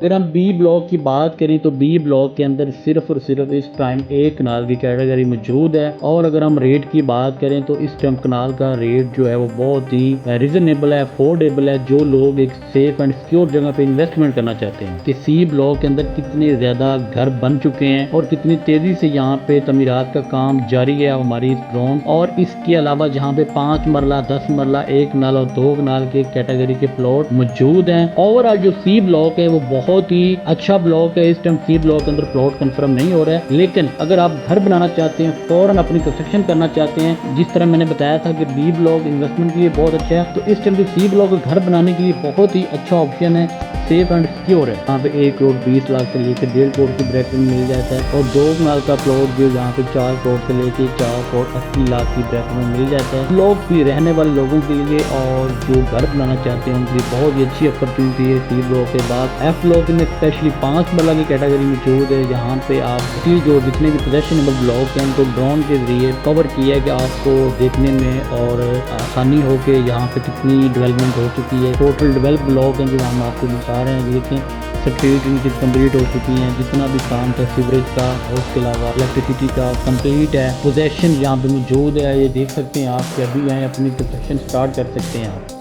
अगर हम B block की बात करें तो बी ब्लॉक के अंदर सिर्फ और सिर्फ इस टाइम एक कनाल की कैटेगरी मौजूद है। और अगर हम रेट की बात करें तो इस टाइम कनाल का रेट जो है वो बहुत ही रीजनेबल है, अफोर्डेबल है। जो लोग एक सेफ एंड सिक्योर जगह पे इन्वेस्टमेंट करना चाहते हैं कि सी ब्लॉक के अंदर कितने ज्यादा घर बन चुके हैं और कितनी तेजी से यहाँ पे तमीरात का काम जारी है हमारी ड्रोन। और इसके अलावा जहाँ पे 5 मरला, 10 मरला, 1 कनाल और 2 कनाल के कैटेगरी के प्लॉट मौजूद हैं। ओवरऑल जो सी ब्लॉक है वो बहुत ही अच्छा ब्लॉक है। इस टाइम सी ब्लॉक के अंदर प्लॉट कंफर्म नहीं हो रहा है, लेकिन अगर आप घर बनाना चाहते हैं, फौरन अपनी कंस्ट्रक्शन करना चाहते हैं, जिस तरह मैंने बताया था कि बी ब्लॉक इन्वेस्टमेंट के लिए बहुत अच्छा है, तो इस टाइम जो सी ब्लॉक घर बनाने के लिए बहुत ही अच्छा ऑप्शन है, सेफ एंड सिक्योर है। यहाँ पे 1 करोड़ 20 लाख से लेकर 1.5 करोड़ की ब्रैकेट में मिल जाता है। और 2 कनाल का प्लॉट जो यहाँ पे 4 करोड़ से लेकर 4 करोड़ 80 लाख की ब्रैकेट में मिल जाता है। ब्लॉक भी रहने वाले लोगों के लिए और जो घर बनाना चाहते हैं उनके लिए बहुत ही अच्छी अपॉर्चुनिटी है सी ब्लॉक के बाद। एफ ब्लॉक में स्पेशली 5 मरला की कैटेगरी मौजूद है, जहाँ पे आप जो जितने भी पोजेशनेबल ब्लॉक हैं उनको ड्रोन के जरिए कवर किया है कि आपको देखने में और आसानी हो के यहाँ पे कितनी डेवलपमेंट हो चुकी है। टोटल डेवलप ब्लॉक हैं जो हम आपको दिखा रहे हैं। देखें स्ट्रीट इनकी कंप्लीट हो चुकी हैं, जितना भी काम था सीवरेज का और उसके अलावा इलेक्ट्रिसिटी का कंप्लीट है। पोजेशन यहाँ पे मौजूद है, ये देख सकते हैं आप कि अभी आए अपनी कंस्ट्रक्शन स्टार्ट कर सकते हैं आप।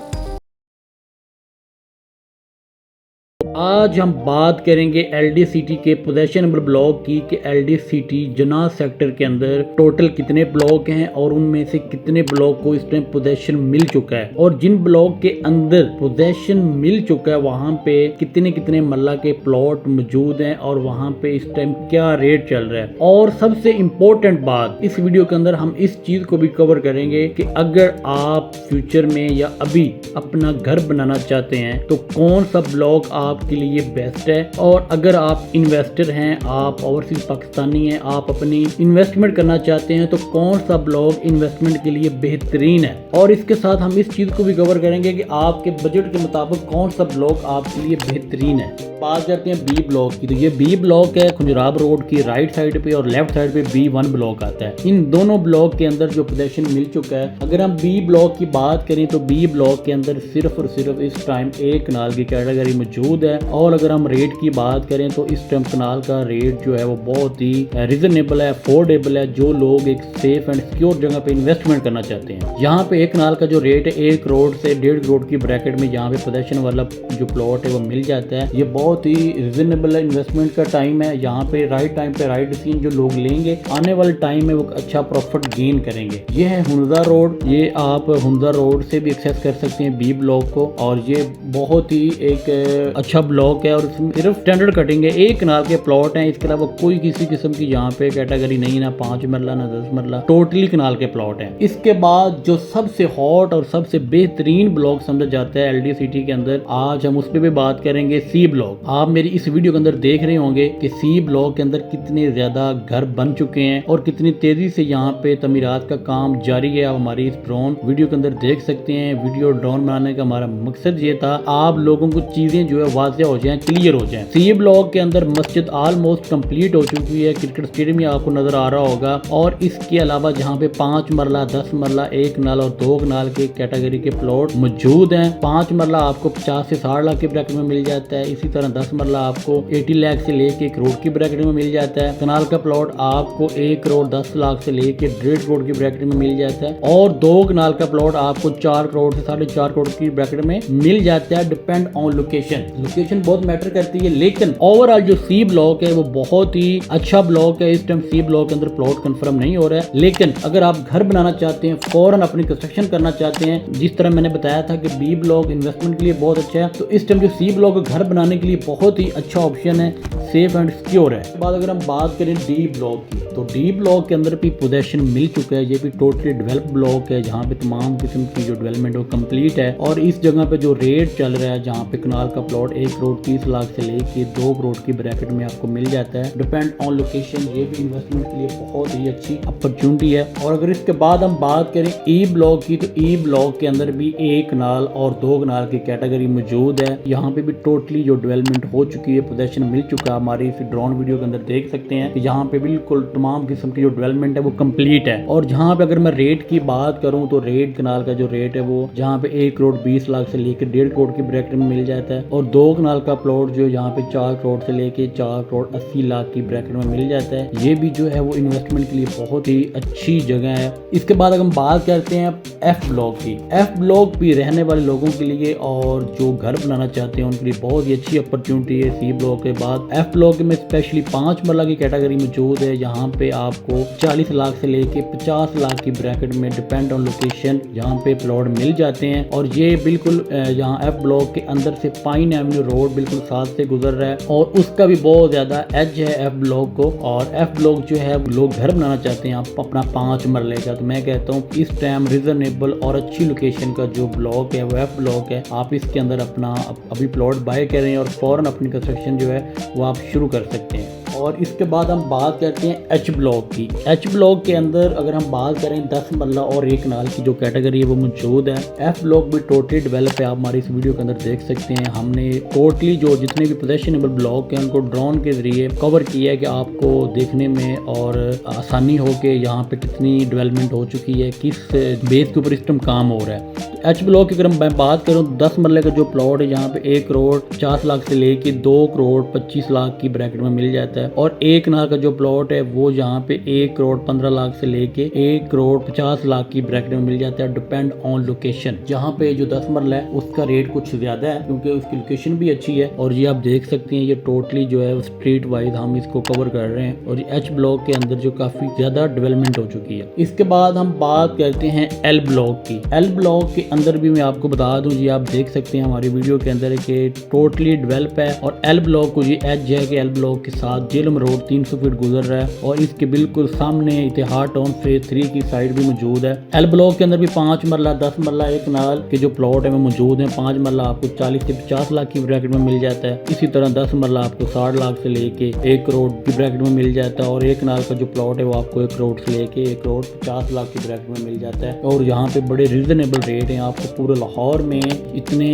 आज हम बात करेंगे एलडी सिटी के पोजेशनेबल ब्लॉक की कि एलडी सिटी जना सेक्टर के अंदर टोटल कितने ब्लॉक हैं और उनमें से कितने ब्लॉक को इस टाइम पोजेशन मिल चुका है, और जिन ब्लॉक के अंदर पोजेशन मिल चुका है वहां पे कितने कितने मल्ला के प्लॉट मौजूद हैं और वहां पे इस टाइम क्या रेट चल रहा है। और सबसे इम्पोर्टेंट बात इस वीडियो के अंदर हम इस चीज को भी कवर करेंगे कि अगर आप फ्यूचर में या अभी अपना घर बनाना चाहते हैं तो कौन सा ब्लॉक आपके लिए बेस्ट है। और अगर आप इन्वेस्टर हैं, आप ओवरसीज पाकिस्तानी हैं, आप अपनी इन्वेस्टमेंट करना चाहते हैं तो कौन सा ब्लॉक इन्वेस्टमेंट के लिए बेहतरीन है। और इसके साथ हम इस चीज को भी कवर करेंगे कि आपके बजट के मुताबिक कौन सा ब्लॉक आपके लिए बेहतरीन है। बात करते हैं बी ब्लॉक की, तो ये बी ब्लॉक है खुंजराब रोड की राइट साइड पे और लेफ्ट साइड पे B1 ब्लॉक आता है। इन दोनों ब्लॉक के अंदर जो पोजेशन मिल चुका है। अगर हम बी ब्लॉक की बात करें तो बी ब्लॉक के अंदर सिर्फ और सिर्फ इस टाइम एक कनाल की कैटेगरी मौजूद है। और अगर हम रेट की बात करें तो इस टाइम कनाल का रेट जो है वो बहुत ही रीजनेबल है, अफोर्डेबल है। जो लोग एक सेफ एंड सिक्योर जगह पे इन्वेस्टमेंट करना चाहते हैं, यहाँ पे एक कनाल का जो रेट है 1 करोड़ से 1.5 करोड़ की ब्रैकेट में यहाँ पे पोजेशन वाला जो प्लॉट है वो मिल जाता है। ये बहुत ही रीजनेबल इन्वेस्टमेंट का टाइम है। यहाँ पे राइट टाइम पे राइट डिसीजन जो लोग लेंगे आने वाले टाइम में वो अच्छा प्रॉफिट गेन करेंगे। ये है हुंजा रोड, ये आप हुंजा रोड से भी एक्सेस कर सकते हैं बी ब्लॉक को। और ये बहुत ही एक अच्छा ब्लॉक है और इसमें सिर्फ स्टैंडर्ड कटिंग है, 1 कनाल के प्लॉट हैं। इसके अलावा कोई किसी किस्म की यहाँ पे कैटेगरी नहीं, ना 5 मरला ना 10 मरला, टोटली कनाल के प्लॉट हैं। इसके बाद जो सबसे हॉट और सबसे बेहतरीन ब्लॉक समझा जाता है एलडी सिटी के अंदर, आज हम उस पर भी बात करेंगे, सी ब्लॉक। आप मेरी इस वीडियो के अंदर देख रहे होंगे कि सी ब्लॉक के अंदर कितने ज्यादा घर बन चुके हैं और कितनी तेजी से यहाँ पे तमीरात का काम जारी है। आप हमारी इस ड्रोन वीडियो के अंदर देख सकते हैं। वीडियो ड्रोन बनाने का हमारा मकसद ये था आप लोगों को चीजें जो है वाज़ेह हो जाएं, क्लियर हो जाएं। सी ब्लॉक के अंदर मस्जिद ऑलमोस्ट कंप्लीट हो चुकी है, क्रिकेट स्टेडियम आपको नजर आ रहा होगा। और इसके अलावा जहाँ पे 5 मरला, 10 मरला, 1 कनाल और 2 कनाल के कैटेगरी के प्लॉट मौजूद हैं। 5 मरला आपको 50 से 60 लाख के ब्रैकेट में मिल जाता है। इसी तरह 10 मरला आपको 80 लाख से लेके 1 करोड़ की ब्रैकेट में मिल जाता है। कनाल का प्लॉट आपको 1 करोड़ 10 लाख से लेके 1.5 करोड़ की ब्रैकेट में मिल जाता है। और 2 कनाल का प्लॉट आपको 4 करोड़ से 4.5 करोड़ की ब्रैकेट में मिल जाता है। डिपेंड ऑन लोकेशन, लोकेशन बहुत मैटर करती है। लेकिन ओवरऑल जो सी ब्लॉक है वो बहुत ही अच्छा ब्लॉक है। इस टाइम सी ब्लॉक के अंदर प्लॉट कंफर्म नहीं हो रहा है, लेकिन अगर आप घर बनाना चाहते हैं, फौरन अपनी कंस्ट्रक्शन करना चाहते हैं, जिस तरह मैंने बताया था कि बी ब्लॉक इन्वेस्टमेंट के लिए बहुत अच्छा है, तो इस टाइम जो सी ब्लॉक घर बनाने के लिए बहुत ही अच्छा ऑप्शन है, सेफ एंड सिक्योर है। बाद अगर हम बात करें डी ब्लॉक की, तो डी ब्लॉक के अंदर भी पोजेशन मिल चुका है। ये भी टोटली डेवलप ब्लॉक है, जहाँ पे तमाम किस्म की जो डेवलपमेंट वो कंप्लीट है। और इस जगह पे जो रेट चल रहा है, जहाँ पे कनाल का प्लॉट 1 करोड़ 30 लाख से लेके 2 करोड़ की ब्रैकेट में आपको मिल जाता है। डिपेंड ऑन लोकेशन, ये भी इन्वेस्टमेंट के लिए बहुत ही अच्छी अपॉर्चुनिटी है। और अगर इसके बाद हम बात करें ई ब्लॉक की, तो ई ब्लॉक के अंदर भी 1 कनाल और 2 कनाल की कैटेगरी मौजूद है। यहाँ पे भी टोटली जो डेवलपमेंट हो चुकी है, पोजेशन मिल चुका है। हमारी इस ड्रोन वीडियो के अंदर देख सकते हैं कि यहाँ पे बिल्कुल तमाम किस्म की जो डेवलपमेंट है वो कंप्लीट है। और जहाँ पे अगर मैं रेट की बात करूँ तो रेट कनाल का जो रेट है वो जहाँ पे 1 करोड़ 20 लाख से लेकर 1.5 करोड़ की ब्रैकेट में मिल जाता है। और 2 कनाल का प्लॉट जो यहाँ पे 4 करोड़ से लेके 4 करोड़ 80 लाख की ब्रैकेट में मिल जाता है। ये भी जो है वो इन्वेस्टमेंट के लिए बहुत ही अच्छी जगह है। इसके बाद अगर हम बात करते हैं एफ ब्लॉक की, एफ ब्लॉक भी रहने वाले लोगों के लिए और जो घर बनाना चाहते हैं उनके लिए बहुत ही अच्छी अपॉर्चुनिटी है। सी ब्लॉक के बाद एफ ब्लॉक में स्पेशली 5 मरला की कैटेगरी मौजूद है। यहाँ पे आपको 40 लाख से लेके 50 लाख की ब्रैकेट में डिपेंड ऑन लोकेशन यहाँ पे प्लॉट मिल जाते हैं। और ये बिल्कुल यहाँ एफ ब्लॉक के अंदर से पाइन एवेन्यू रोड बिल्कुल साथ से गुजर रहा है और उसका भी बहुत ज्यादा एज है एफ ब्लॉक को। और एफ ब्लॉक जो है लोग घर बनाना चाहते हैं आप अपना 5 मरले का, तो मैं कहता हूँ इस टाइम रीजनेबल और अच्छी लोकेशन का जो ब्लॉक है वो एफ ब्लॉक है। आप इसके अंदर अपना अभी प्लॉट बाय करें और फौरन अपनी कंस्ट्रक्शन जो है वो आप शुरू कर सकते हैं। और इसके बाद हम बात करते हैं एच ब्लॉक की। एच ब्लॉक के अंदर अगर हम बात करें 10 मरला और 1 कनाल की जो कैटेगरी है वो मौजूद है। एफ ब्लॉक भी टोटली डेवलप है, आप हमारी इस वीडियो के अंदर देख सकते हैं। हमने टोटली जो जितने भी पोजेशनेबल ब्लॉक हैं उनको ड्रोन के जरिए कवर किया है कि आपको देखने में और आसानी हो के यहाँ पे कितनी डेवलपमेंट हो चुकी है, किस बेस के ऊपर इस टाइम काम हो रहा है। एच ब्लॉक की अगर मैं बात करूँ 10 मरले का जो प्लॉट है यहाँ पे 1 करोड़ 50 लाख से लेके 2 करोड़ 25 लाख की ब्रैकेट में मिल जाता है। और 1 कनाल का जो प्लॉट है वो यहाँ पे 1 करोड़ 15 लाख से लेके 1 करोड़ 50 लाख की ब्रैकेट में मिल जाता है, डिपेंड ऑन लोकेशन। जहाँ पे जो 10 मरला है उसका रेट कुछ ज्यादा है क्योंकि उसकी लोकेशन भी अच्छी है। और ये आप देख सकते हैं ये टोटली जो है स्ट्रीट वाइज हम इसको कवर कर रहे हैं और एच ब्लॉक के अंदर जो काफी ज्यादा डेवलपमेंट हो चुकी है। इसके बाद हम बात करते हैं एल ब्लॉक की। एल ब्लॉक के अंदर भी मैं आपको बता दूं, ये आप देख सकते हैं हमारी वीडियो के अंदर कि टोटली डेवलप है। और एल ब्लॉक को ये एज है कि एल ब्लॉक के साथ जेलम रोड 300 फीट गुजर रहा है और इसके बिल्कुल सामने इतिहाद टाउन फेज 3 की साइड भी मौजूद है। एल ब्लॉक के अंदर भी 5 मरला 10 मरला 1 कनाल के जो प्लॉट है वो मौजूद है। 5 मरला आपको 40 से 50 लाख की ब्रैकेट में मिल जाता है। इसी तरह 10 मरला आपको 60 लाख से लेके 1 करोड़ की ब्रैकेट में मिल जाता है। और 1 कनाल का जो प्लॉट है वो आपको 1 करोड़ से लेके 1 करोड़ 50 लाख की ब्रैकेट में मिल जाता है। और यहाँ पे बड़े रीजनेबल रेट हैं, आपको पूरे लाहौर में इतने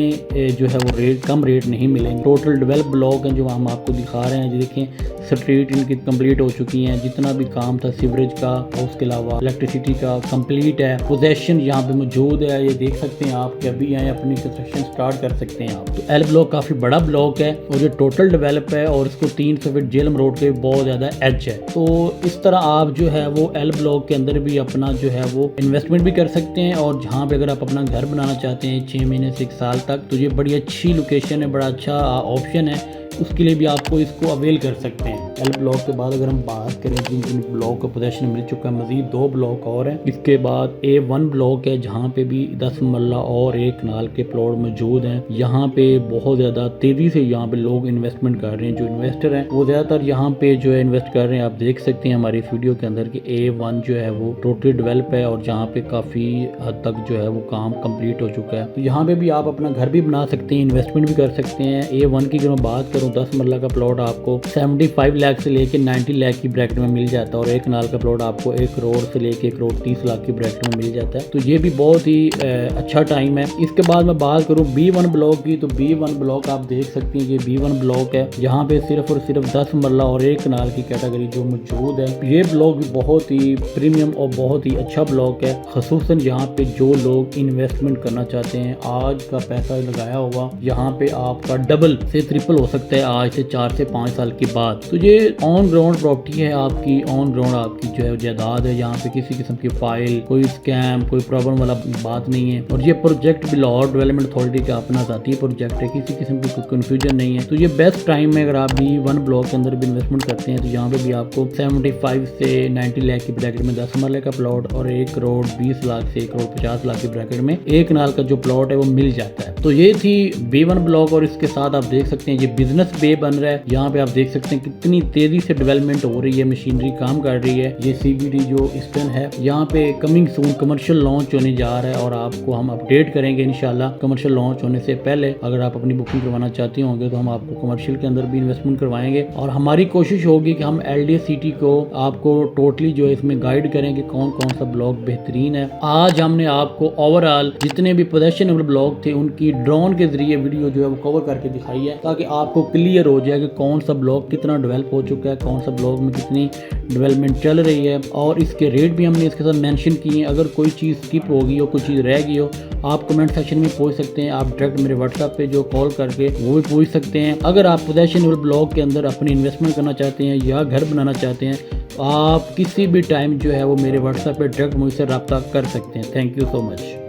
जो है वो रेट कम रेट नहीं मिलेंगे। टोटल डेवलप ब्लॉक हैं जो हम आपको दिखा रहे हैं। देखें स्ट्रीट इनकी कंप्लीट हो चुकी हैं, जितना भी काम था सीवरेज का और उसके अलावा इलेक्ट्रिसिटी का कंप्लीट है। पोजेशन यहाँ पे मौजूद है, ये देख सकते हैं आप कि अभी आए अपनी कंस्ट्रक्शन स्टार्ट कर सकते हैं आप। तो एल ब्लॉक काफ़ी बड़ा ब्लॉक है और ये टोटल डेवलप है और इसको 300 फीट जेलम रोड के बहुत ज़्यादा एज है। तो इस तरह आप जो है वो एल ब्लॉक के अंदर भी अपना जो है वो इन्वेस्टमेंट भी कर सकते हैं। और जहाँ पे अगर आप अपना घर बनाना चाहते हैं 6 महीने से 1 साल तक, तो ये बड़ी अच्छी लोकेशन है, बड़ा अच्छा ऑप्शन है, उसके लिए भी आपको इसको अवेल कर सकते हैं। एल ब्लॉक के बाद अगर हम बात करें जिन जिन ब्लॉक का पोजेशन मिल चुका है, मजीद 2 ब्लॉक और हैं। इसके बाद A1 ब्लॉक है जहाँ पे भी 10 मरला और 1 कनाल के प्लॉट मौजूद हैं। यहाँ पे बहुत ज़्यादा तेज़ी से यहाँ पे लोग इन्वेस्टमेंट कर रहे हैं। जो इन्वेस्टर हैं वो ज़्यादातर यहाँ पे जो है इन्वेस्ट कर रहे हैं। आप देख सकते हैं हमारी वीडियो के अंदर कि A1 जो है वो टोटली डेवलप है और जहाँ पे काफ़ी हद तक जो है वो काम कम्प्लीट हो चुका है। तो यहाँ पे भी आप अपना घर भी बना सकते हैं, इन्वेस्टमेंट भी कर सकते हैं। A1 की अगर मैं बात करूँ 10 मरला का प्लॉट आपको 75 लाख से लेके 90 लाख की ब्रैकेट में मिल जाता है। और 1 कनाल का प्लॉट आपको 1 करोड़ से लेके 1 करोड़ 30 लाख की ब्रैकेट में मिल जाता है। तो ये भी बहुत ही अच्छा टाइम है। इसके बाद मैं बात करूँ B1 ब्लॉक की, तो B1 ब्लॉक आप देख सकते हैं ये B1 ब्लॉक है। यहाँ पे सिर्फ और सिर्फ 10 मरला और 1 कनाल की कैटेगरी जो मौजूद है। ये ब्लॉक भी बहुत ही प्रीमियम और बहुत ही अच्छा ब्लॉक है, खसूसन यहाँ पे जो लोग इन्वेस्टमेंट करना चाहते हैं। आज का पैसा लगाया हुआ यहाँ पे आपका डबल से ट्रिपल हो सकता है आज से 4 से 5 साल के बाद। तो ये ऑन ग्राउंड प्रॉपर्टी है आपकी, ऑन ग्राउंड आपकी जो है जायदाद है। यहाँ पे किसी किस्म की फाइल, कोई स्कैम, कोई प्रॉब्लम वाला बात नहीं है। और ये प्रोजेक्ट भी लाहौर डेवलपमेंट अथॉरिटी का अपना ज़ाती प्रोजेक्ट है, किसी किस्म की कोई कन्फ्यूजन नहीं है। तो ये बेस्ट टाइम है अगर आप B1 ब्लॉक के अंदर भी इन्वेस्टमेंट करते हैं। तो यहाँ पे भी आपको 75 से 90 लाख की ब्रैकेट में 10 मरले का प्लॉट और 1 करोड़ 20 लाख से 1 करोड़ 50 लाख की ब्रैकेट में 1 कनाल का जो प्लॉट है वो मिल जाता है। तो ये थी B1 ब्लॉक और इसके साथ आप देख सकते हैं ये बिजनेस बे बन रहा है। यहाँ पे आप देख सकते हैं कितनी तेजी से डेवलपमेंट हो रही है, मशीनरी काम कर रही है। ये CBD जो ईस्टर्न है यहाँ पे कमिंग सून कमर्शियल लॉन्च होने जा रहा है और आपको हम अपडेट करेंगे इंशाल्लाह। कमर्शियल लॉन्च होने से पहले अगर आप अपनी बुकिंग करवाना चाहते होंगे तो हम आपको कमर्शियल के अंदर भी इन्वेस्टमेंट करवाएंगे। और हमारी कोशिश होगी कि हम LDA सिटी को आपको टोटली जो है इसमें गाइड करें कि कौन कौन सा ब्लॉक बेहतरीन है। आज हमने आपको ओवरऑल जितने भी पोजेशनेबल ब्लॉक थे उनकी ड्रोन के जरिए वीडियो जो है वो कवर करके दिखाई है ताकि आपको क्लियर हो जाए कि कौन सा ब्लॉक कितना डेवलप हो चुका है, कौन सा ब्लॉक में कितनी डेवलपमेंट चल रही है, और इसके रेट भी हमने इसके साथ मेंशन किए हैं। अगर कोई चीज़ स्किप होगी हो, कोई चीज़ रह गई हो, आप कमेंट सेक्शन में पूछ सकते हैं। आप डायरेक्ट मेरे व्हाट्सएप पे जो कॉल करके वो भी पूछ सकते हैं। अगर आप पोजेशनेबल ब्लॉक के अंदर अपनी इन्वेस्टमेंट करना चाहते हैं या घर बनाना चाहते हैं, तो आप किसी भी टाइम जो है वो मेरे व्हाट्सएप पे डायरेक्ट मुझसे रब्ता कर सकते हैं। Thank you so much.